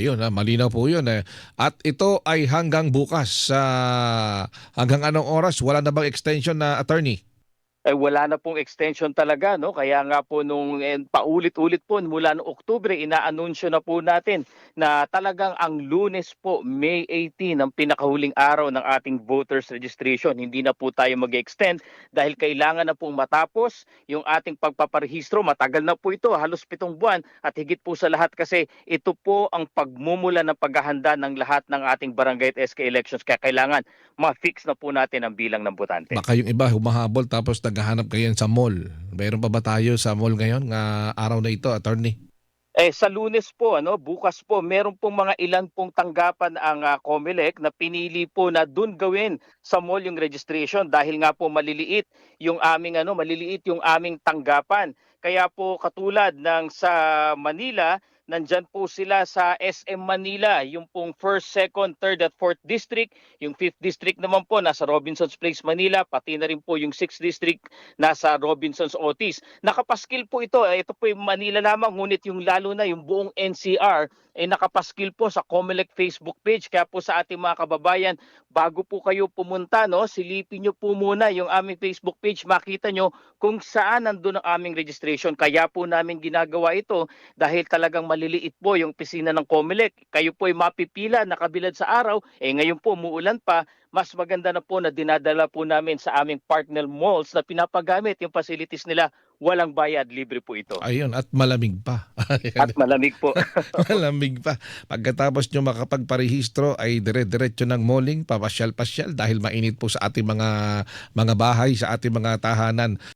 Ayun, malinaw po yun. At ito ay hanggang bukas. Hanggang anong oras? Wala na bang extension na attorney? Wala na pong extension talaga 'no, kaya nga po nung paulit-ulit po mula noong Oktubre inaanunsyo na po natin na talagang ang Lunes po, May 18 ang pinakahuling araw ng ating voters registration. Hindi na po tayo mag-extend dahil kailangan na pong matapos yung ating pagpaparehistro. Matagal na po ito, halos 7 buwan at higit po sa lahat kasi ito po ang pagmumula ng paghahanda ng lahat ng ating barangay at SK elections kaya kailangan ma-fix na po natin ang bilang ng botante. Baka yung iba humahabol tapos naghahanap kayo sa mall. Mayroon pa ba tayo sa mall ngayon nga araw na ito, attorney? Sa Lunes po ano, bukas po meron pong mga ilan pong tanggapan ang COMELEC na pinili po na dun gawin sa mall yung registration dahil nga po maliliit yung aming tanggapan. Kaya po katulad ng sa Manila, nandyan po sila sa SM Manila, yung pong 1st, 2nd, 3rd at 4th district, yung 5th district naman po nasa Robinsons Place Manila, pati na rin po yung 6th district nasa Robinsons Otis. Nakapaskil po ito, ito po yung Manila lamang, ngunit yung lalo na yung buong NCR ay nakapaskil po sa COMELEC Facebook page. Kaya po sa ating mga kababayan, bago po kayo pumunta, no, silipin nyo po muna yung aming Facebook page, makita nyo kung saan nandun ang aming registration. Kaya po namin ginagawa ito dahil talagang maliliit po yung opisina ng COMELEC. Kayo po ay mapipila, nakabilad sa araw, ngayon po umuulan pa, mas maganda na po na dinadala po namin sa aming partner malls na pinapagamit yung facilities nila. Walang bayad, libre po ito. Ayun, at malamig pa. At Ayan, malamig po. malamig pa. Pagkatapos nyo makapagparehistro ay dire-diretso ng malling, papasyal-pasyal dahil mainit po sa ating mga bahay, sa ating mga tahanan.